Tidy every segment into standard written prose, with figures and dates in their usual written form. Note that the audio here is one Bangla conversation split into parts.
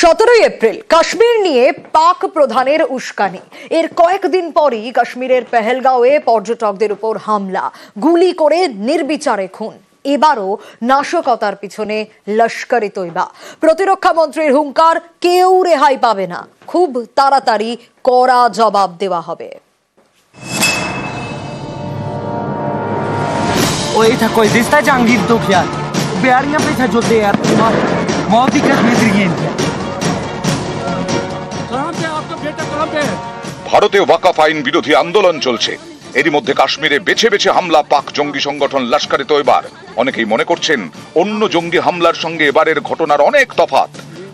17 এপ্রিল কাশ্মীর নিয়ে পাক প্রধানের উস্কানি। এর কয়েকদিন পরই কাশ্মীরের পেহেলগাঁওয়ে পর্যটকদের উপর হামলা, গুলি করে নির্বিচারে খুন। এবারও নাশকতার পিছনে লস্কর-ই তৈবা। প্রতিরক্ষা মন্ত্রীর হুঙ্কার, কেউ রেহাই পাবে না, খুব তাড়াতাড়ি কড়া জবাব দেওয়া হবে। ओए था कोई दिसता जहांगीर तो क्या बिहारियां पे था जो दे यार मौत ही कश्मीर की कहां पे आपका बेटा कहां पे है। ভারতে ওয়াকফ আইন বিরোধী আন্দোলন চলছে। এরই মধ্যে কাশ্মীরে বেছে বেছে হামলা পাক জঙ্গি সংগঠন লস্কর-ই তৈবার। অনেকেই মনে করছেন অন্য জঙ্গি হামলার সঙ্গে এবারের ঘটনার অনেক তফাৎ।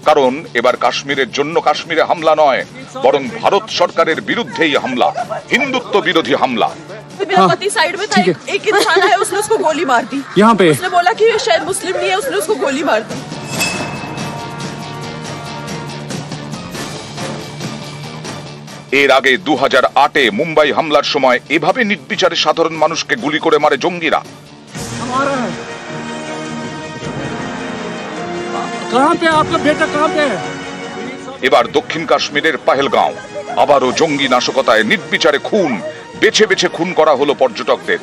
কারণ এবার কাশ্মীরের জন্য কাশ্মীরে হামলা নয়, বরং ভারত সরকারের বিরুদ্ধেই হামলা, হিন্দুত্ব বিরোধী হামলা। मेरा पति साइड में था, एक इंसान है, उसने उसको गोली मार दी। यहाँ पे उसने बोला कि ये शायद मुस्लिम नहीं है, उसने उसको गोली मार दी। এর আগে 2008-এ মুম্বাই হামলার সময় এভাবে নির্বিচারে সাধারণ মানুষকে গুলি করে মারে জঙ্গিরা। এবার দক্ষিণ কাশ্মীরের পেহেলগাঁও, আবারও জঙ্গি নাশকতায় নির্বিচারে খুন, বেছে বেছে খুন করা হলো পর্যটকদের।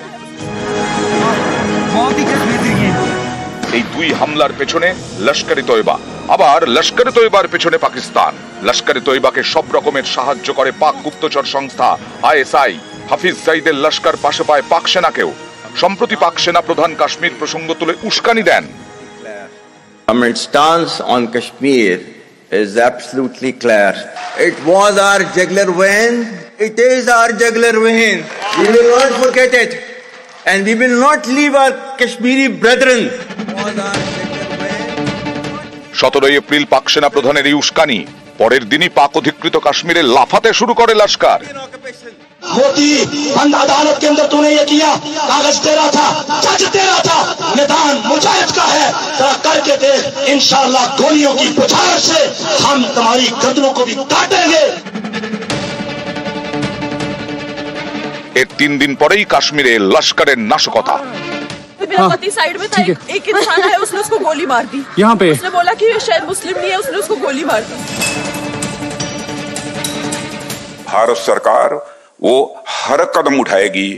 এই দুই হামলার পেছনে লস্কর-ই তৈবা, আবার লস্কর-ই তৈবার পেছনে পাকিস্তান। লস্কর-ই তৈবাকে সব রকমের সাহায্য করে পাক গুপ্তচর সংস্থা ISI। হাফিজ সাইদের লস্কর পাশে পায় পাক সেনাকেও। সম্প্রতি পাক সেনা প্রধান কাশ্মীর প্রসঙ্গ তুলে উস্কানি দেন। Our stance on Kashmir is absolutely clear. It was our jugular vein. It is our jugular vein. We will not forget it, and we will not leave our Kashmiri brethren. 17 April পাক সেনা প্রধানের এই উস্কানি, পরের দিনই পাক অধিকৃত কাশ্মীরে লাফাতে শুরু করে লস্কর। मोदी बंद अदालत के अंदर तूने ये किया, कागज तेरा था, जज तेरा था, निदान मुजाहिद का है, तेरा करके दे, इंशाअल्लाह गोलियों की बौछार से हम तुम्हारी गर्दनों को भी काटेंगे। এর 3 দিন পরেই কাশ্মীরে লস্করের নাশকতা। मेरा पति साइड में था, एक इंसान है, उसने उसको गोली मार दी। यहाँ पे उसने बोला कि ये शायद मुस्लिम नहीं है, उसने उसको गोली मार दी। भारत सरकार वो हर कदम उठाएगी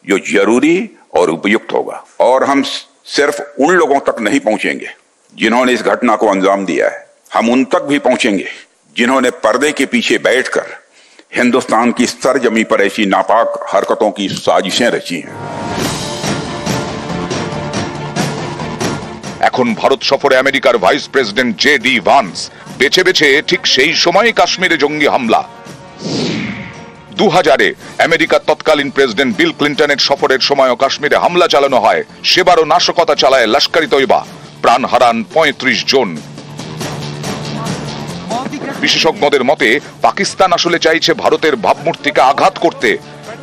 जो जरूरी और उपयुक्त होगा, और हम सिर्फ उन लोगों तक नहीं पहुंचेंगे जिन्होंने इस घटना को अंजाम दिया है, हम उन तक भी पहुंचेंगे जिन्होंने पर्दे के पीछे बैठकर हिंदुस्तान की सरजमी पर ऐसी नापाक हरकतों की साजिशें रची हैं। এখন ভারত সফরে আমেরিকার ভাইস প্রেসিডেন্ট JD ভান্স। বেছে বেছে ঠিক সেই সময় কাশ্মীরে জঙ্গি হামলা। 2000-এ আমেরিকার তৎকালীন প্রেসিডেন্ট বিল ক্লিন্টনের সফরের সময়ও কাশ্মীরে হামলা চালানো হয়। সেবারও নাশকতা চালায় লস্কর-ই তৈবা, প্রাণ হারান 35 জন। বিশেষজ্ঞদের মতে পাকিস্তান আসলে চাইছে ভারতের ভাবমূর্তিকে আঘাত করতে।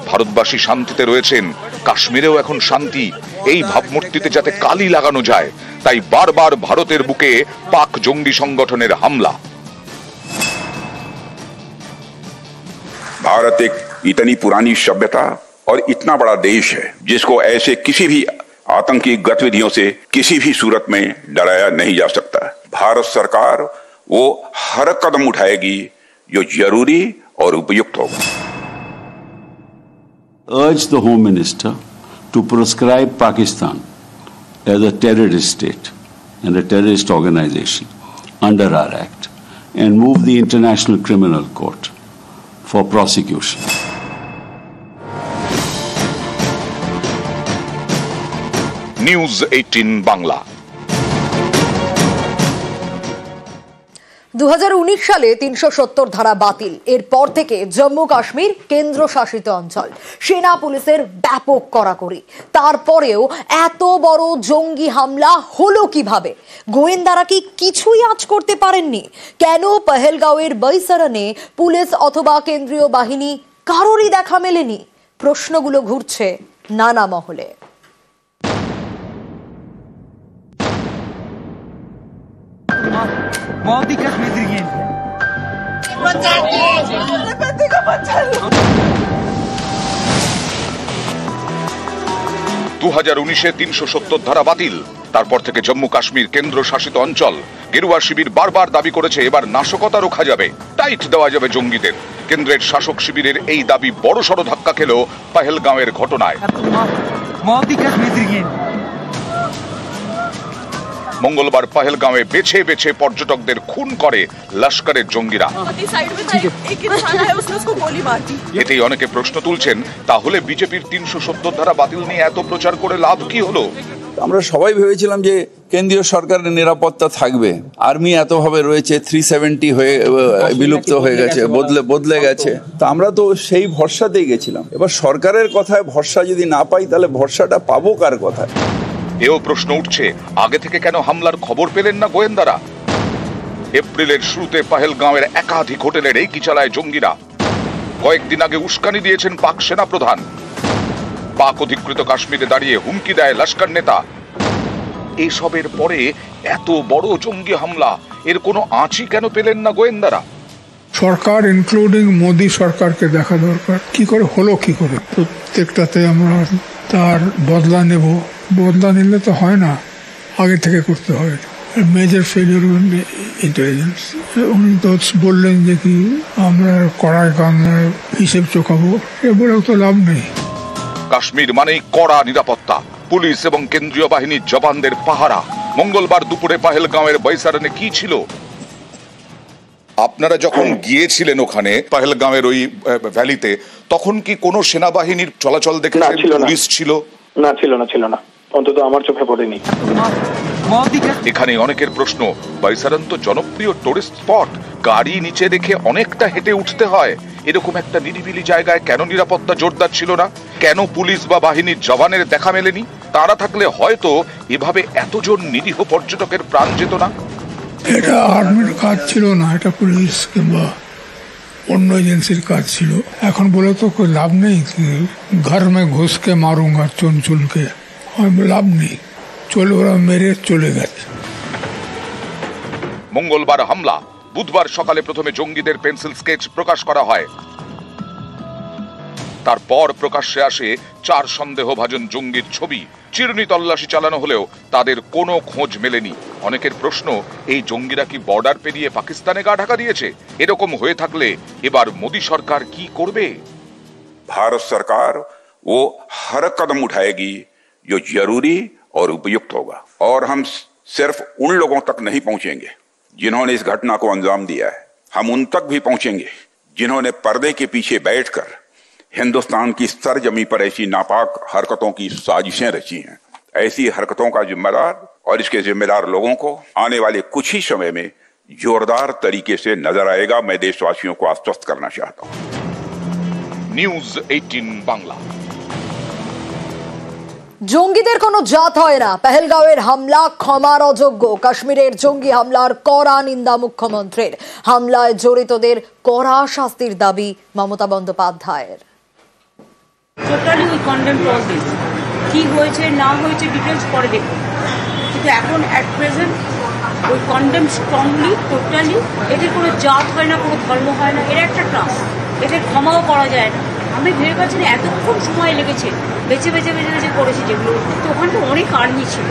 ভারতবাসী শান্তিতে রয়েছেন, কাশ্মীরেও এখন শান্তি, এই ভাবমূর্তিতে যাতে কালি লাগানো যায়, তাই বারবার ভারতের বুকে পাক জঙ্গি সংগঠনের হামলা। भारत एक इतनी पुरानी सभ्यता और इतना बड़ा देश है जिसको ऐसे किसी भी आतंकी गतिविधियों से किसी भी सूरत में डराया नहीं जा सकता। भारत सरकार वो हर कदम उठाएगी जो जरूरी और उपयुक्त होगा। Urge the Home Minister to proscribe Pakistan as a terrorist state and a terrorist organization under our Act and move the International Criminal Court for prosecution. News 18 Bangla. 2019 সালে 370 ধারা বাতিল। এরপর থেকে জম্মু কাশ্মীর কেন্দ্রশাসিত অঞ্চল, সেনা পুলিশের ব্যাপক কড়াকড়ি। তারপরেও এত বড় জঙ্গি হামলা হলো কিভাবে? গোয়েন্দারা কি কিছুই আঁচ করতে পারেননি? কেন পেহেলগাঁওয়ের বৈসরণে পুলিশ অথবা কেন্দ্রীয় বাহিনী কারোরই দেখা মেলেনি? প্রশ্নগুলো ঘুরছে নানা মহলে। मौत ही कश्मीर की 2019-এ 370 ধারা বাতিল, তারপর থেকে জম্মু কাশ্মীর কেন্দ্র শাসিত অঞ্চল। গেরুয়া শিবির বারবার দাবি করেছে এবার নাশকতা রোখা যাবে, টাইট দেওয়া যাবে জঙ্গিদের। কেন্দ্রের শাসক শিবিরের এই দাবি বড়সড় ধাক্কা খেল পহেলগাঁওয়ের ঘটনায়। মঙ্গলবার পহেলগাঁওয়ে বেছে বেছে পর্যটকদের খুন করে লস্করের জঙ্গিরা। এতেই অনেকে প্রশ্ন তুলছেন, তাহলে বিজেপির ৩৭০ ধারা বাতিল নিয়ে এত প্রচার করে লাভ কি হলো? আমরা সবাই ভেবেছিলাম যে কেন্দ্রীয় সরকারের নিরাপত্তা থাকবে, আর্মি এতভাবে রয়েছে, 370 হয়ে বিলুপ্ত হয়ে গেছে, বদলে গেছে, তা আমরা তো সেই ভরসাতেই গেছিলাম। এবার সরকারের কথায় ভরসা যদি না পাই, তাহলে ভরসাটা পাবো কার কথায়? এও প্রশ্ন উঠছে, আগে থেকে কেন হামলার খবর পেলেন না গোয়েন্দারা? এপ্রিলের শুরুতে পহেলগাঁওয়ের একাধিক হোটেলে রেকি চালায় জঙ্গিরা। কয়েকদিন আগে উস্কানি দিয়েছেন পাক সেনা প্রধান। পাক অধিকৃত কাশ্মীরে দাঁড়িয়ে হুমকি দেয় লস্কর নেতা। এসবের পরে এত বড় জঙ্গি হামলা, এর কোনো আঁচই কেন পেলেন না গোয়েন্দারা? সরকার ইনক্লুডিং মোদী সরকারকে দেখা দরকার, কি করে হলো, কি করে। প্রত্যেকটাতে আমরা তার বদলা নেব, বদলা নিলে তো হয় না, আগে থেকে করতে হয়। Major failure intelligence. উনি তো বললেন যে কি আমরা কড়াই কান্নায় হিসেব চোখাবো, এ বলেও তো লাভ নেই। কাশ্মীর মানেই কড়া নিরাপত্তা, পুলিশ এবং কেন্দ্রীয় বাহিনীর জওয়ানদের পাহারা। মঙ্গলবার দুপুরে পহেলগাঁওয়ের বৈসারণে কি ছিল? আপনারা যখন গিয়েছিলেন ওখানে পহেলগাঁওয়ের ওই ভ্যালিতে, তখন কি কোনো সেনাবাহিনীর চলাচল দেখেছেন? পুলিশ ছিল না? ছিল না, অন্তত আমার চোখে পড়েনি। এখানে অনেকের প্রশ্ন, বৈসারণ তো জনপ্রিয় টুরিস্ট স্পট, গাড়ি নিচে রেখে অনেকটা হেঁটে উঠতে হয়। এরকম একটা নিরিবিলি জায়গায় কেন নিরাপত্তা জোরদার ছিল না? কেন পুলিশ বা বাহিনীর জওয়ানের দেখা মেলেনি? তারা থাকলে হয়তো এভাবে এতজন নিরীহ পর্যটকের প্রাণ যেত না। এটা আর্মির কাজ ছিল না, এটা পুলিশ কিংবা অন্য এজেন্সির কাজ ছিল। এখন বলে তো কোই লাভ নেই, ঘর মে ঘুষকে মারুঙ্গা চুনচুনকে, লাভ নেই, চলে ওরা মেরে চলে গেছে। মঙ্গলবার হামলা, বুধবার সকালে প্রথমে জঙ্গিদের পেন্সিল স্কেচ প্রকাশ করা হয়। তারপর প্রকাশ্যে আসে 4 সন্দেহভাজন জঙ্গির ছবি। চিরুনি তল্লাশি চালানো হলেও তাদের কোনো খোঁজ মেলেনি। অনেকের প্রশ্ন, এই জঙ্গিরা কি বর্ডার পেরিয়ে পাকিস্তানে গা ঢাকা দিয়েছে? এরকম হয়ে থাকলে এবার মোদী সরকার কি করবে? भारत सरकार वो हर कदम उठाएगी जो जरूरी और उपयुक्त होगा, और हम सिर्फ उन लोगों तक नहीं पहुंचेंगे जिन्होंने इस घटना को अंजाम दिया है। हम उन तक भी पहुंचेंगे जिन्होंने पर्दे के पीछे बैठकर हिंदुस्तान की सरजमी पर ऐसी नापाक हरकतों की साजिशें रची हैं। ऐसी हरकतों का जिम्मेदार और इसके जिम्मेदार लोगों को आने वाले कुछ ही समय में जोरदार तरीके से नजर आएगा। मैं देशवासियों को आश्वस्त करना चाहता हूं। নিউজ 18 বাংলা। জঙ্গিদের কোনো জাত হয় না, পহেলগাঁওয়ের হামলা ক্ষমার অযোগ্য। কাশ্মীরের জঙ্গি হামলার কড়া নিন্দা মুখ্যমন্ত্রীর। হামলায় জড়িতদের কড়া শাস্তির দাবি মমতা বন্দ্যোপাধ্যায়ের। Totally we condemn all this. কি হয়েছে না হয়েছে ডিটেলস পরে দেখুন, কিন্তু এখন at present we condemn strongly, totally. এদের কোনো জাত হয় না, কোনো ধর্ম হয় না, এর একটা ট্রাস্ট, এদের ক্ষমাও করা যায় না। আমি ভেবে পাচ্ছি না এতক্ষণ সময় লেগেছে, বেছে বেছে করেছি যেগুলো। তো ওখানে তো অনেক আর্মি ছিল,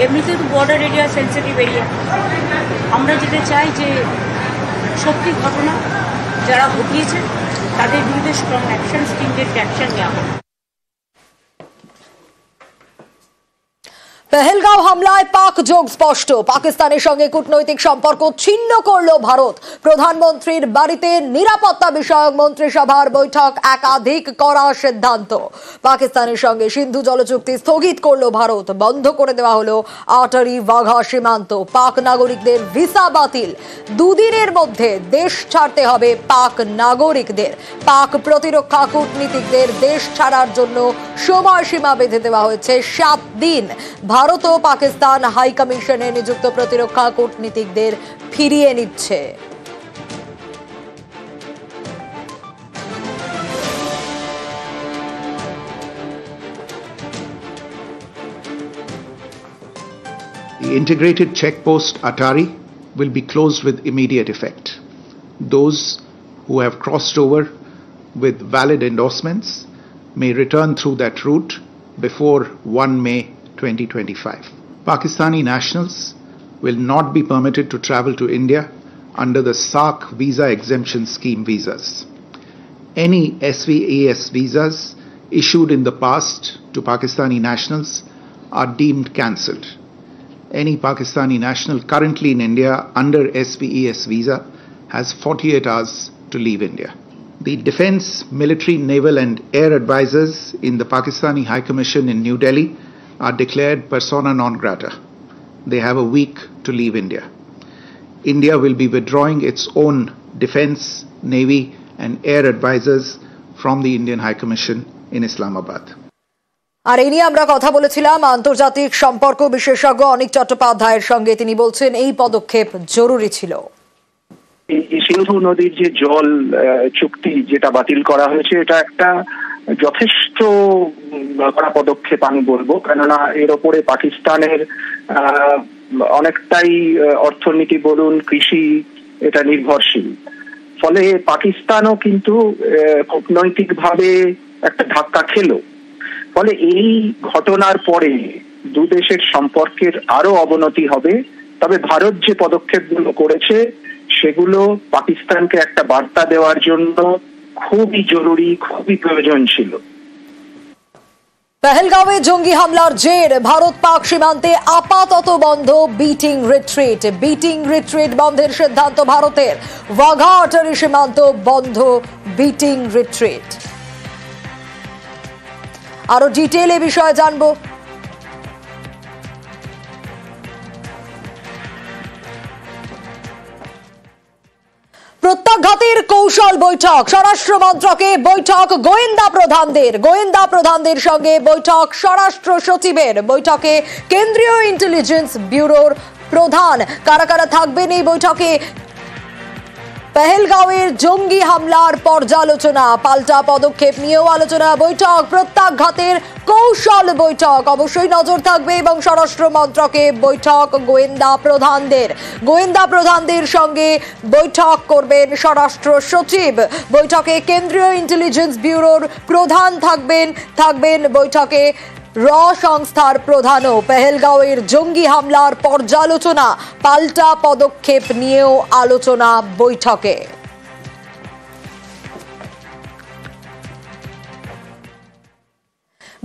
এমনিতেও তো বর্ডার এরিয়া, সেন্সিটিভ এরিয়া। আমরা যেতে চাই যে সত্যি ঘটনা যারা ঘটিয়েছে তাদের বিরুদ্ধে স্ট্রং অ্যাকশন, স্ট্রিংজেন্ট অ্যাকশন নেওয়া হয়। পহেলগাঁও হামলায় পাক যোগ স্পষ্ট। পাকিস্তানের সঙ্গে কূটনৈতিক সম্পর্ক ছিন্ন করল ভারত। প্রধানমন্ত্রীর বাড়িতে নিরাপত্তা বিষয়ক মন্ত্রিসভার বৈঠক, একাধিক কড়া সিদ্ধান্ত। পাকিস্তানের সঙ্গে সিন্ধু জল চুক্তি স্থগিত করল ভারত। বন্ধ করে দেওয়া হলো আটারি বাঘা সীমান্ত। পাক নাগরিকদের ভিসা বাতিল। 2 দিনের মধ্যে দেশ ছাড়তে হবে পাক নাগরিকদের। পাক প্রতিরক্ষা কূটনীতিকদের দেশ ছাড়ার জন্য সময়সীমা বেঁধে দেওয়া হয়েছে 7 দিন। ভারত ও পাকিস্তান হাই কমিশনে নিযুক্ত প্রতিরক্ষা কূটনীতিকদের ফিরিয়ে নিচ্ছে। The integrated checkpost Atari will be closed with immediate effect. Those who have crossed over with valid endorsements may return through that route before 1 May 2025. Pakistani nationals will not be permitted to travel to India under the SAARC visa exemption scheme visas. Any SVAS visas issued in the past to Pakistani nationals are deemed cancelled. Any Pakistani national currently in India under SVAS visa has 48 hours to leave India. The defense, military, naval and air advisors in the Pakistani High Commission in New Delhi are declared persona non grata. They have a week to leave India. India will be withdrawing its own defense, navy and air advisors from the Indian High Commission in Islamabad. আর এই নিয়ে আমরা কথা বলেছিলাম আন্তর্জাতিক সম্পর্ক বিশেষজ্ঞ অনিক চট্টোপাধ্যায়ের সঙ্গে। তিনি বলছেন এই পদক্ষেপ জরুরি ছিল। সিন্ধু নদীর যে জল চুক্তি যেটা বাতিল করা হয়েছে এটা একটা যথেষ্ট কড়া পদক্ষেপ আমি বলবো, কেননা এর ওপরে পাকিস্তানের অনেকটাই অর্থনীতি বলুন, কৃষি এটা নির্ভরশীল। ফলে পাকিস্তানও কিন্তু কূটনৈতিকভাবে একটা ধাক্কা খেলো। ফলে এই ঘটনার পরে দু দেশের সম্পর্কের আরো অবনতি হবে। তবে ভারত যে পদক্ষেপগুলো করেছে সেগুলো পাকিস্তানকে একটা বার্তা দেওয়ার জন্য খুবই জরুরি, খুবই প্রয়োজন ছিল। পহেলগাঁওয়ে জঙ্গি হামলার জের ভারত পাক সীমান্তে আপাতত বন্ধ বিটিং রিট্রিট। বিটিং রিট্রিট বন্ধের সিদ্ধান্ত ভারতের। ওয়াঘা অটারি সীমান্ত বন্ধ বিটিং রিট্রিট। আরো ডিটেইল এ বিষয়ে জানবো। প্রত্যাঘাতের কৌশল বৈঠক, স্বরাষ্ট্র মন্ত্রকে বৈঠক গোয়েন্দা প্রধানদের সঙ্গে বৈঠক স্বরাষ্ট্র সচিবের। বৈঠকে কেন্দ্রীয় ইন্টেলিজেন্স ব্যুরোর প্রধান। কারা কারা থাকবেন এই বৈঠকে? পহেলগাঁওয়ের জঙ্গি হামলার পর্যালোচনা, পাল্টা পদক্ষেপ নিয়েও আলোচনা। বৈঠক প্রত্যাঘাতের কৌশল বৈঠক, অবশ্যই নজর থাকবে এবং স্বরাষ্ট্র মন্ত্রকে বৈঠক গোয়েন্দা প্রধানদের সঙ্গে বৈঠক করবেন স্বরাষ্ট্র সচিব। বৈঠকে কেন্দ্রীয় ইন্টেলিজেন্স ব্যুরোর প্রধান থাকবেন বৈঠকে র সংস্থার প্রধানও। পহেলগাঁওয়ের জঙ্গি হামলার পর্যালোচনা, পাল্টা পদক্ষেপ নিয়েও আলোচনা বৈঠকে।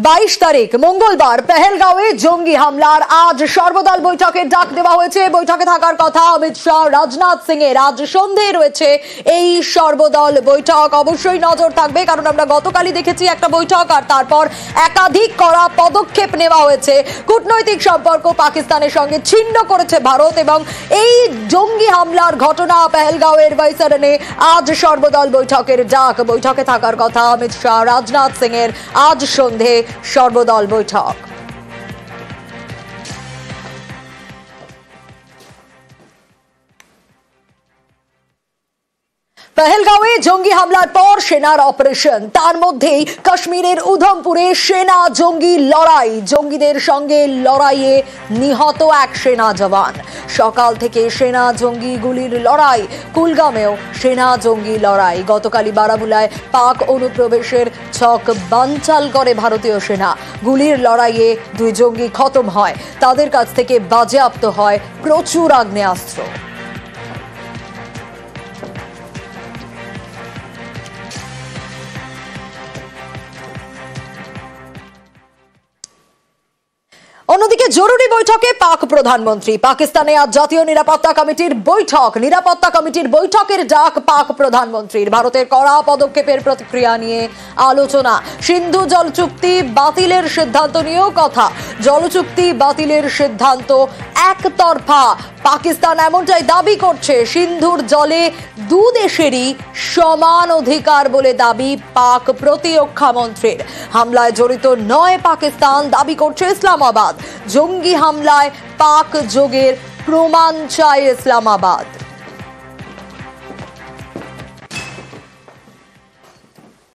22 তারিখ মঙ্গলবার পহেলগাঁওয়ে জঙ্গি হামলার আজ সর্বদল বৈঠকের ডাক দেওয়া হয়েছে। বৈঠকে থাকার কথা অমিত শাহ, রাজনাথ সিং এর। আজ সন্ধ্যায় রয়েছে এই সর্বদল বৈঠক। অবশ্যই নজর থাকবে, কারণ আমরা গতকালই দেখেছি একটা বৈঠক আর তারপর একাধিক কড়া পদক্ষেপ নেওয়া হয়েছে। কূটনৈতিক সম্পর্ক পাকিস্তানের সঙ্গে ছিন্ন করেছে ভারত এবং এই জঙ্গি হামলার ঘটনা পহেলগাঁওয়ের বৈসারণে আজ সর্বদল বৈঠকের ডাক। বৈঠকে থাকার কথা অমিত শাহ, রাজনাথ সিং এর। আজ সন্ধ্যে সর্বদল বৈঠক। পহেলগাঁওয়ে জঙ্গি হামলার পর সেনার অপারেশন, তার মধ্যেই কাশ্মীরের উধমপুরে সেনা জঙ্গি লড়াই। জঙ্গিদের সঙ্গে লড়াইয়ে নিহত এক সেনা জওয়ান। সকাল থেকে সেনা জঙ্গি গুলির লড়াই। কুলগামেও সেনা জঙ্গি লড়াই। গতকালই বারামুলায় পাক অনুপ্রবেশের ছক বানচাল করে ভারতীয় সেনা। গুলির লড়াইয়ে 2 জঙ্গি খতম হয়। তাদের কাছ থেকে বাজেয়াপ্ত হয় প্রচুর আগ্নেয়াস্ত্র। অন্যদিকে জরুরি বৈঠকে পাক প্রধানমন্ত্রী। পাকিস্তানে আজ জাতীয় নিরাপত্তা কমিটির বৈঠক। নিরাপত্তা কমিটির বৈঠকের ডাক পাক প্রধানমন্ত্রীর। ভারতের কড়া পদক্ষেপের প্রতিক্রিয়া নিয়ে আলোচনা। সিন্ধু জল চুক্তি বাতিলের সিদ্ধান্ত নিয়েও কথা। জলচুক্তি বাতিলের সিদ্ধান্ত একতরফা। পাকিস্তান এমনটাই দাবি করছে। সিন্ধুর জলে 2 দেশেরই সমান অধিকার বলে দাবি পাক প্রতিরক্ষা মন্ত্রীর। হামলায় জড়িত নয় পাকিস্তান, দাবি করছে ইসলামাবাদ। জঙ্গি হামলায় পাক যোগের প্রমাণ চায় ইসলামাবাদ।